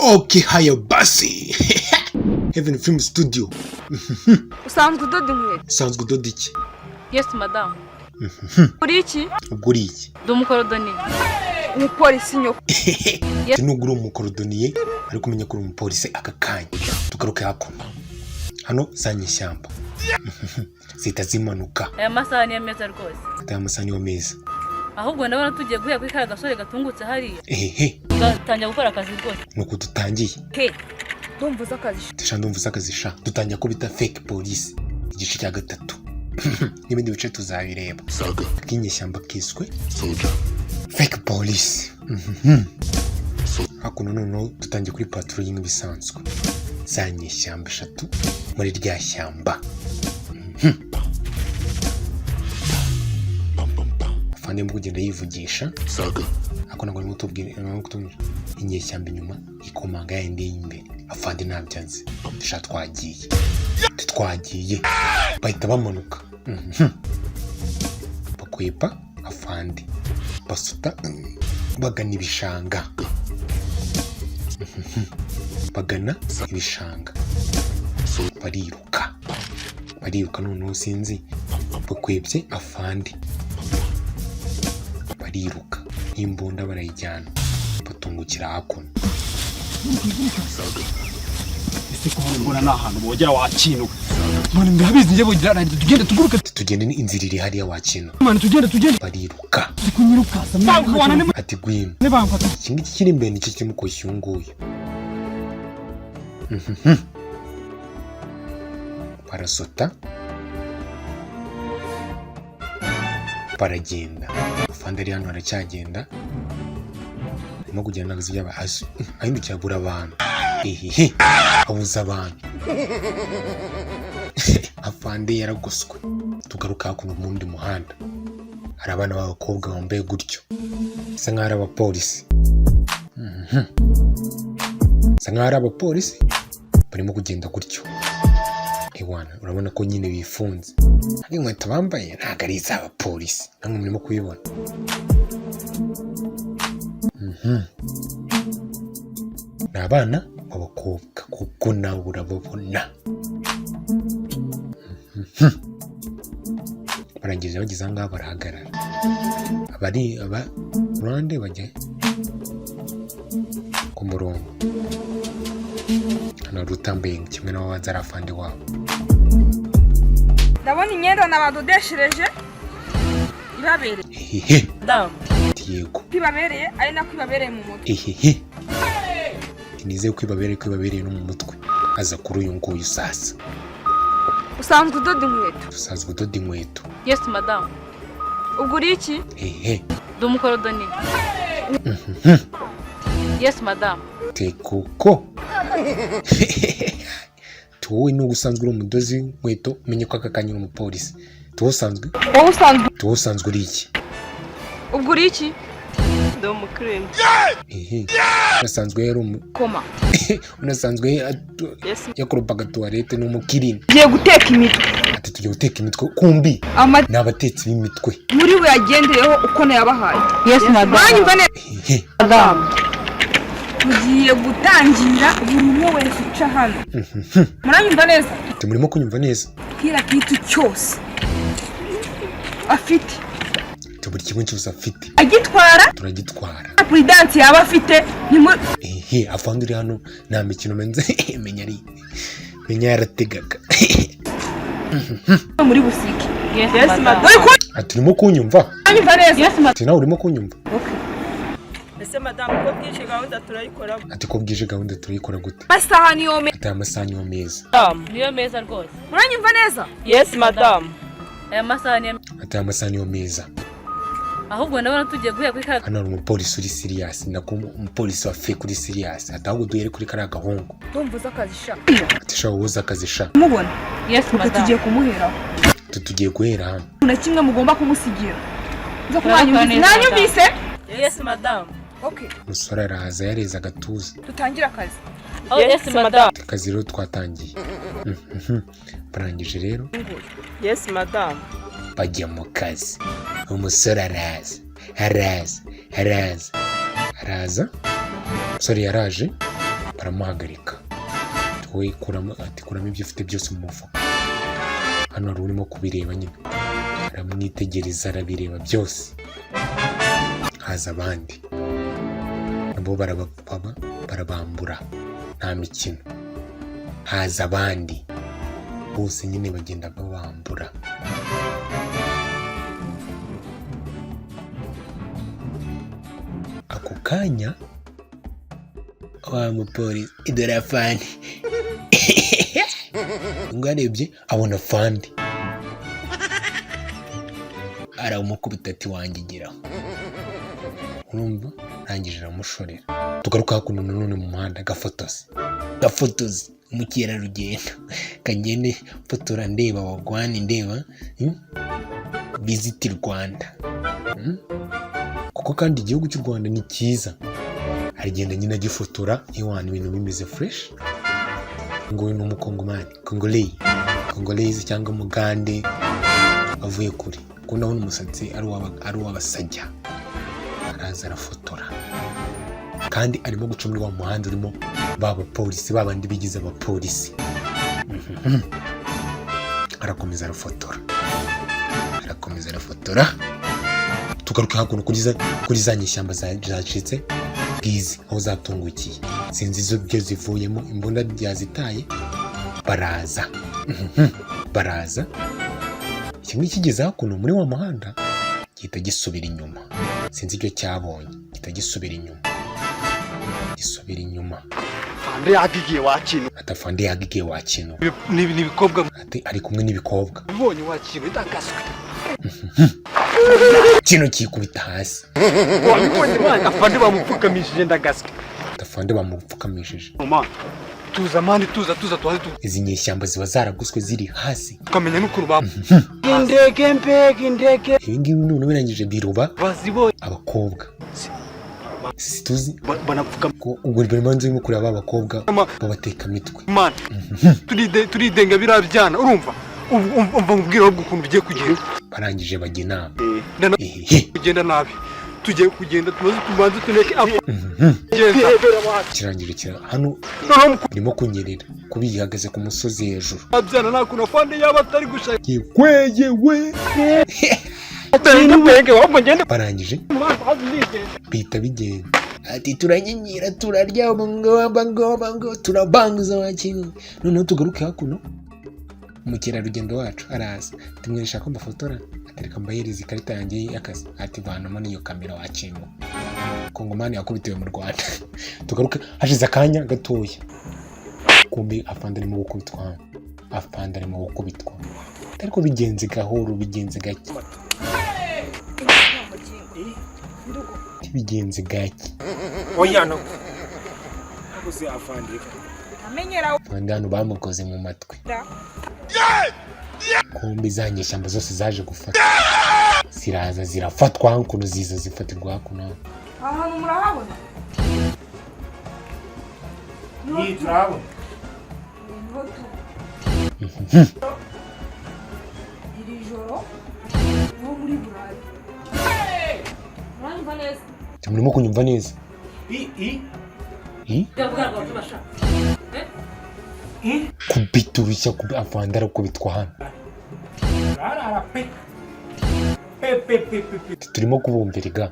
Okay, haya basi. Heaven Film Studio. Usanzwe udoda inkweto? Usanzwe udoda iki? Yes madam. Uri iki? Ugura iki? Umukorodoniye. Umupolisi nyoko. Nugura umukorodoniye ariko umenya ko uri umupolisi aka kanya. Tugaruke hakuno. Hano zanyishyamba. Zita zimanuka. Aya masaha ni meza rwose. Aya masaha ni meza. Ahubwo ndabona tugiye guhera kuri kara gasore gatungutse hariya. Ehe. Tugatangira gukora akazi rwose. Nuko dutangiye. He. Ndumva akazi. Ndumva akazi sha. Dutangira ko bita fake police. Igice cya gatatu. N'ibindi bice tuzabireba. Saga. Kinyeshyamba kiswe. Soldier. Fake police. Hakuno noneho dutangiye kuri patrolling bisanzwe. Zanyeshyamba 3 muri rya shyamba. Fande mugenda yivugisha. Saga. Ako nagwa mutubwire kutumira inyeshyamba inyuma ikomanga yende imbere. Afande nabyanze. Twagiye. Bahita bamanuka. Bakwepa afande. Basuta bagana ibishanga. Bagana ibishanga. Bariruka noneho sinzi. Bakwebye afande. Bariruka imbunda barayijyana batungukira hakuno. Ese ko mbona nahantu bogera wakintu mwana ndabizi nje bogira tugende ni inzira iri hariya wakintu mwana tugende bariruka kunyiruka ati gwino ne bamfata ikindi kiri imbere nicyo kirimo koshyunguye. Barasota baragenda. Afande ari hano aracyagenda arimo kugenda nagazi byaba ahindukira abura abantu. Abuza abantu. Afande yaragoswe. Tugaruka hakuno mu wundi muhanda. Hari abana b'abakobwa bambaye gutyo bisa nk'aho ari abapolisi. Bisa nk'aho ari abapolisi barimo kugenda gutyo. Ewana urabona ko nyine bifunze. Hari inkweto bambaye ntabwo ari iz'abapolisi. Namwe murimo kubibona. Ni abana b'abakobwa kuko nawe urababona. Barangije bageze ahangaha barahagarara. Abari ruhande bajya ku murongo. Hano rutambaye kimwe n'abo banza ari afande wabo. Ndabona imyenda nabadodeshereje ibabereye. Damu. Yego. Ibabereye ari nako ibabereye mu mutwe. Nizeye ko ibabereye no mu mutwe. Aza kuri uyu nguyu sasa. Usanzwe udoda inkweto? Usanzwe udoda inkweto? Yes madam. Ugura iki? Ndi umukorodoniye. Yes madam. Tekoko. Tuwe no gusanzwe uri umudozi w'inkweto menye ko akakanyura umupolisi. Tuwusanzwe uri iki? Ugura iki? Ndi umukirina. Unasanzwe yari koma. Unasanzwe yakoropaga tuwarete n'umukirina. Tugiye guteka imitwe. Ati tugiye guteka imitwe kumbi. Ni abatetsi b'imitwe. Muri we yagendeyeho uko nayabahaye. Yes madam. Madam. Tugiye gutangira buri umwe wese uca hano. Muranyumva neza? Murimo kunyumva neza? Kira kitu cyose afite. Buri kimwe cyose afite. Agitwara? Turagitwara. Prudence yaba afite afande uri hano nta mikino menze menya yarategaga. Muri busiki. Yes madam. Turimo kunyumva? Anyumva neza? Yes madam. Nawe urimo kunyumva? Okay. Ese madam ko bwije gahunda turayikora. Ati ko bwije gahunda turayikora gute? Amasaha niyo meza. Ati amasaha niyo meza. Niyo meza rwose. Muranyumva neza? Yes madam. Aya masaha niyo. Ati amasaha niyo meza. Ahubwo ndabona tugiye guhera kuri kara. Hano hari umupolisi uri serious nako umupolisi wa fake uri serious. Ati ahubwo duhere kuri kara gahungu. Ndumva akazi sha. Ati sha woza akazi sha. Mubona? Yes madam. Tugiye kumuhera. Tugiye guhera hano. Una kimwe mugomba kumusigira. Nza kumwanyumvise? Yes madam. Okay. Musore araza yareza agatuza. Dutangira akazi. Yes madam. Akazi rero twatangiye. Barangije rero? Yes madam. Bajya mu kazi. Umusore araza. Umusore yaraje baramuhagarika. We kuramo ibyo ufite byose mu mufuka. Hano hari urimo kubireba nyine, aramwitegereza arabireba byose. Haza abandi nabo barabambura, nta mikino. Haza abandi bose nyine bagenda babambura. Ako kanya wa mupolisi idora fandi ngo arebye abona fandi aramukubita ati wangigiraho. Urumva rangije aramushorera. Tugaruka hakuno nanone mu muhanda gafotozi umukerarugendo kagende fotora ndeba wagwani ndeba visit Rwanda. Kuko kandi igihugu cy'u Rwanda ni cyiza. Arigenda nyine agifotora iwana ibintu bimeze fresh. Ngo uyu ni umukongomani Congolese cyangwa umugande avuye kure. Kuko ndabona umusatsi ari uw'abasajya. Araza arafotora kandi arimo guca muri wa muhanda urimo b'abapolisi babandi bigize abapolisi. Arakomeza arafotora. Tugaruka hakuno kuri za nyishyamba zacitse bwizi aho zatungukiye. Sinzi izo byo zivuyemo, imbunda byazitaye. Baraza kimwe kigeze hakuno muri wa muhanda gihita gisubira inyuma. Sinzi icyo cyabonye, gihita gisubira inyuma. Fande yagiye wakino n'ibikobwa ari kumwe n'ibikobwa. Ubonye wakino idakaswe. Kino kikubita hasi. Wabibonye mwana afande bamupfukamishije ndagaswe. Afande bamupfukamishije. Mama tuza mani tuza twaze tu. Izi nyeshyamba ziba zaraguswe ziri hasi. Ukamenya n'ukuru babo. Indege. Ibi ngibi none birangije biruba bazibonye abakobwa. Situzi banapfuka ko ubwo bari manzi mu kureba abakobwa babateka mitwe. Man. Turidenga birabyana urumva? Umva mbwira ahubwo ukuntu bigiye kugenda. Barangije bagena. Kugenda nabi. Tugiye kugenda tubanze tuneke aho. Kirangire hano birimo kunyerera kubihagaze ku musozi hejuru. Abyana nakuna fande yaba atari gushaka. Yewe. Barangije bita bigenda. Ati turanyinyira turarya ngo turabanguza wakino. Noneho tugaruke hakuno. Umukerarugendo wacu araza. Tumwirisha ko mbafotora. Atereka mbayiriza ikarita yanjye y'akazi. Ati vanamo n'iyo kamera wakino. Kongomani yakubitiwe mu Rwanda. Tugaruke hashize akanya gatoya. Kumbe afande arimo gukubitwa. Ariko bigenze gahoro, bigenze gake. Bigenze gake. Oya no. Abuze afande. Amenyera hano bamukoze mu matwi. Kumbe za nyeshyamba zose zaje gufata. Ziraza zirafatwa hakuno ziza zifatirwa hakuno. Ahantu murahabona? Ni turabona. Iri joro no muri Burayi. Muranyumva neza? Tumurimo kunyumva neza. Kubiturushya afande arakubitwa hano. Turimo kubumviriga.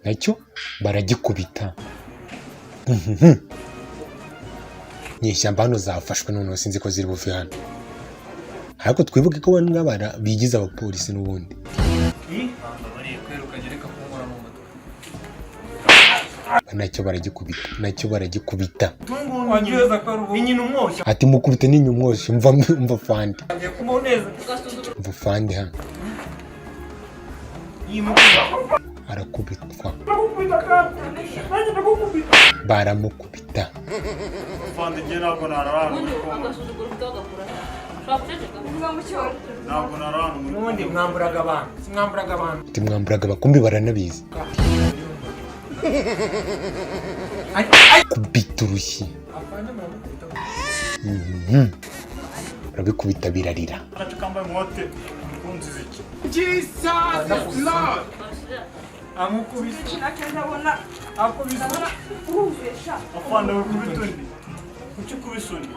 Nacyo baragikubita. Nyeshyamba hano zafashwe none sinzi ko ziri buve hano. Ariko twibuke ko bano ngabara bigize abapolisi n'ubundi. Nacyo baragikubita. Ati mukubite n'inyumwoshe mva fande. Mva fande hano. Arakubitwa. Baramukubita. Fande njye ntabwo nararana. N'ubundi mwamburaga abantu. Ati mwamburaga bakumbi baranabizi. Kubita urushyi. Barabikubita birarira. Agace kambaye umwote. Kunzi ziki. Jesus Lord. amukubise ndabona akubise urumvisha afande ukubita undi kuki ukubise undi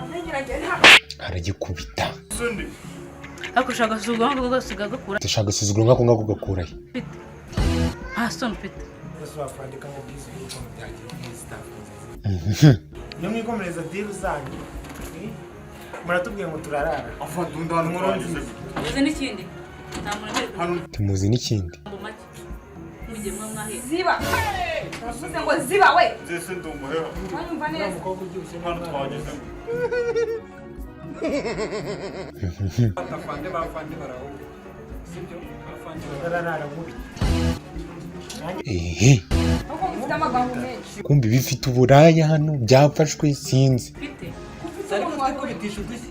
aragikubita undi akushaka sugwa ngo gasiga gakura dushaka gusuzugura nk'ako ngako gakurayo son pete nimwikomereza diru zanyu muratubwiye ngo turarara afande undi hano twagize uzi n'ikindi nta muntu tumuzi n'ikindi ngo make mujye mwahe ziba uravuze ngo ziba we zese ndi umuheha uranyumva neza hano twagize afande bafande baraho sibyo afande bararara mubi ahubwo mufite amagambo menshi kumbi bifite uburaya hano byafashwe sinzi pite ariko twikubitisha udusi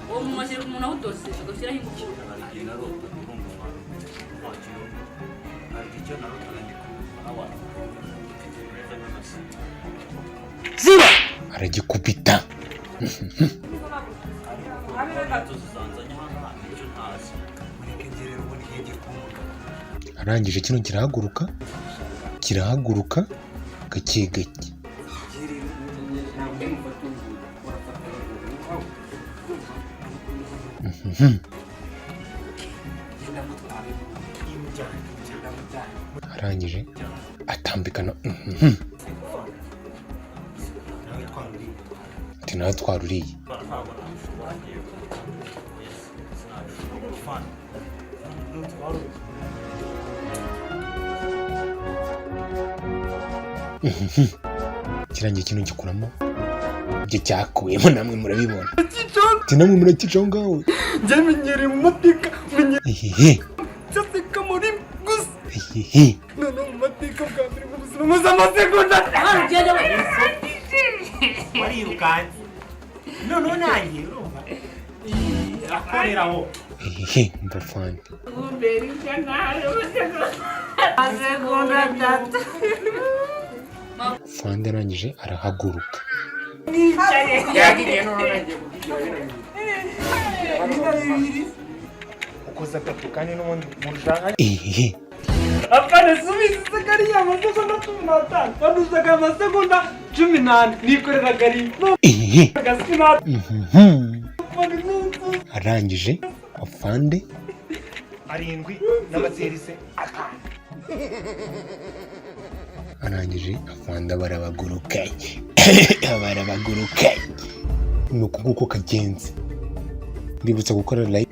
uwo mu mashyira umuntu awutose agashyiraho ingufu ziba aragikubita arangije kino kirahaguruka gake gake arangije atambikana ati nawe twaruriye kirangiye kino gikuramo ibyo cyakuyemo namwe murabibona ati namwe murakicaho ngaho njye menyereye mu mateka ehehe cyaseka muri gusa ehehe none mu mateka bwa mbere mu buzima muze amasegonda ugende warirukanze noneho nanjye urumva akoreraho ehehe mva fande fande arangije arahaguruka yagiye none nanjye ukoza gatatu kandi n'ubundi murushaka ehehe apana subiza kariya amasegonda 15 wadusaga amasegonda 14 nikorera gari ehehe gasina arangije afande arindwi n'amaserise arangije afande barabagurukanye ni uku nguko kagenze ndibutsa gukora like